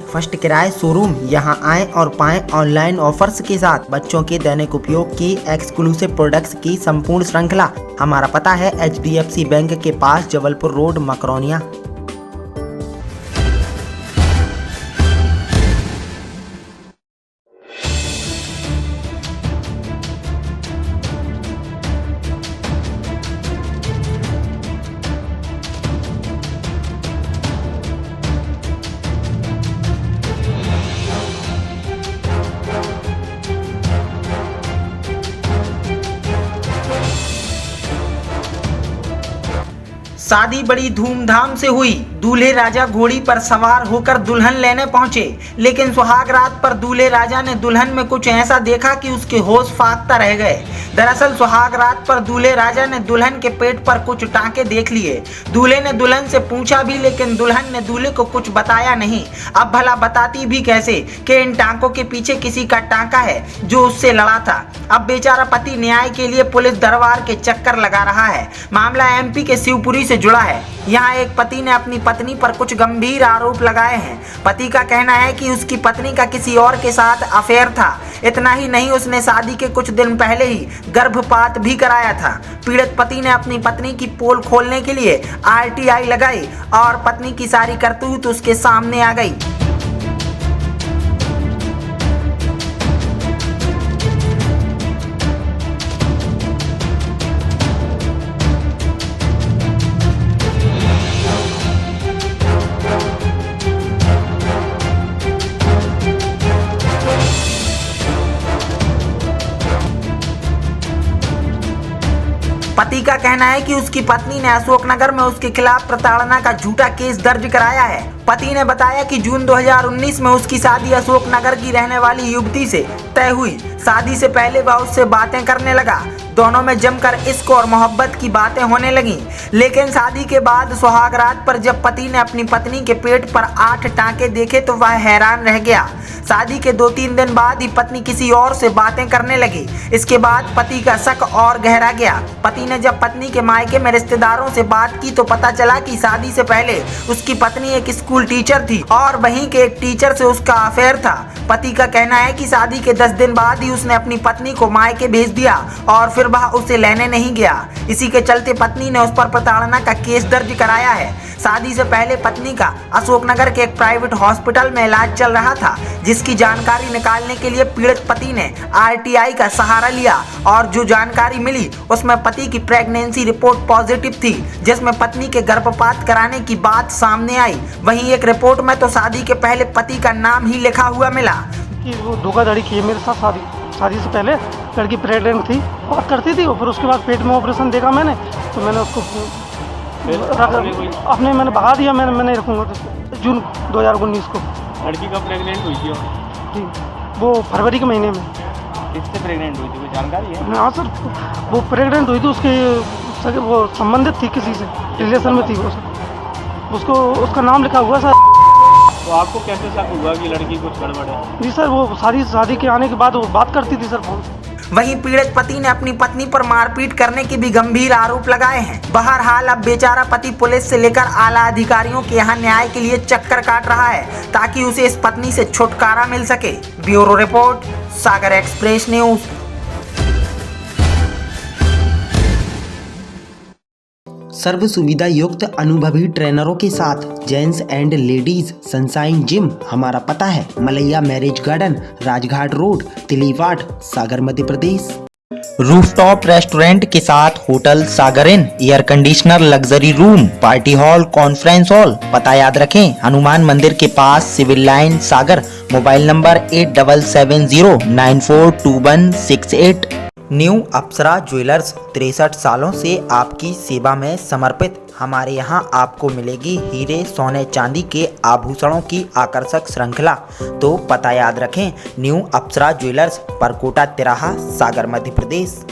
First किराए showroom, यहां आएं और पाएं ऑनलाइन ऑफर्स के साथ बच्चों के दैनिक उपयोग की एक्सक्लूसिव प्रोडक्ट्स की संपूर्ण श्रृंखला। हमारा पता है HDFC बैंक के पास, जबलपुर रोड, मकरोनिया। शादी बड़ी धूमधाम से हुई। दूल्हे राजा घोड़ी पर सवार होकर दुल्हन लेने पहुंचे, लेकिन सुहाग रात पर दूल्हे राजा ने दुल्हन में कुछ ऐसा देखा कि उसके होश फाख्ता रह गए। दरअसल सुहाग रात पर दूल्हे राजा ने दुल्हन के पेट पर कुछ टांके देख लिए। दूल्हे ने दुल्हन से पूछा भी, लेकिन दुल्हन ने दूल्हे को कुछ बताया नहीं। अब भला बताती भी कैसे कि इन टांकों के पीछे किसी का टांका है जो उससे लड़ा था। अब बेचारा पति न्याय के लिए पुलिस दरबार के चक्कर लगा रहा है। मामला MP के शिवपुरी से जुड़ा है। यहाँ एक पति ने अपनी पत्नी पर कुछ गंभीर आरोप लगाए हैं। पति का कहना है कि उसकी पत्नी का किसी और के साथ अफेयर था। इतना ही नहीं, उसने शादी के कुछ दिन पहले ही गर्भपात भी कराया था। पीड़ित पति ने अपनी पत्नी की पोल खोलने के लिए RTI लगाई और पत्नी की सारी करतूत उसके सामने आ गई। पति का कहना है कि उसकी पत्नी ने अशोकनगर में उसके खिलाफ प्रताड़ना का झूठा केस दर्ज कराया है। पति ने बताया कि जून 2019 में उसकी शादी अशोकनगर की रहने वाली युवती से तय हुई। शादी से पहले वह उससे बातें करने लगा। दोनों में जमकर इश्क और मोहब्बत की बातें होने लगीं। लेकिन शादी के बाद सुहाग रात पर जब पति ने अपनी पत्नी के पेट पर 8 टांके देखे तो वह हैरान रह गया। शादी के 2-3 दिन बाद ही पत्नी किसी और से बातें करने लगी। इसके बाद पति का शक और गहरा गया। पति ने जब पत्नी के मायके में रिश्तेदारों से बात की तो पता चला कि शादी से पहले उसकी पत्नी एक स्कूल टीचर थी और वहीं के एक टीचर से उसका अफेयर था। पति का कहना है कि शादी के 10 दिन बाद ही उसने अपनी पत्नी को मायके भेज दिया और फिर वह उसे लेने नहीं गया। इसी के चलते पत्नी ने उस पर प्रताड़ना का केस दर्ज कराया है। शादी से पहले पत्नी का अशोकनगर के एक प्राइवेट हॉस्पिटल में इलाज चल रहा था, जिसकी जानकारी निकालने के लिए पीड़ित पति ने RTI का सहारा लिया और जो जानकारी मिली उसमें पति की प्रेगनेंसी रिपोर्ट पॉजिटिव थी, जिसमें पत्नी के गर्भपात कराने की बात सामने आई। वहीं एक रिपोर्ट में तो शादी के पहले पति का नाम ही लिखा हुआ मिला। कि वो धोखाधड़ी की है मेरे साथ। शादी से पहले लड़की प्रेग्नेंट थी और करती थी, और फिर उसके बाद पेट में ऑपरेशन देखा मैंने, तो मैंने उसको अपने मैंने भगा दिया। मैंने नहीं रखूँगा तो जून 2019 को। लड़की कब प्रेग्नेंट हुई थी? जी, वो फरवरी के महीने में। किससे प्रेग्नेंट हुई थी, कोई जानकारी है? हाँ सर, वो प्रेग्नेंट हुई थी, उसके वो संबंधित थी, किसी से रिलेशन में थी वो सर। उसको उसका नाम लिखा हुआ सर। तो आपको कैसे शक हुआ कि लड़की कुछ गड़बड़ है? जी सर, वो शादी के आने के बाद वो बात करती थी सर फोन। वहीं पीड़ित पति ने अपनी पत्नी पर मारपीट करने के भी गंभीर आरोप लगाए हैं। बहरहाल अब बेचारा पति पुलिस से लेकर आला अधिकारियों के यहाँ न्याय के लिए चक्कर काट रहा है, ताकि उसे इस पत्नी से छुटकारा मिल सके। Bureau report, Sagar express news. सर्व सुविधा युक्त अनुभवी ट्रेनरों के साथ gents and ladies sunshine gym. हमारा पता है Malaiya marriage garden, Rajghat road, तिलीवाट, सागर, मध्य प्रदेश। रूफटॉप रेस्टोरेंट के साथ hotel Sagar inn, air conditioner, luxury room, party hall, conference hall. पता याद रखें, हनुमान मंदिर के पास, civil line, Sagar. Mobile number 8770942168। New Apsara jewellers 63 सालों से आपकी सेवा में समर्पित। हमारे यहाँ आपको मिलेगी हीरे, सोने, चांदी के आभूषणों की आकर्षक श्रृंखला। तो पता याद रखें, न्यू अप्सरा ज्वेलर्स, परकोटा तिराहा, सागर, मध्य प्रदेश।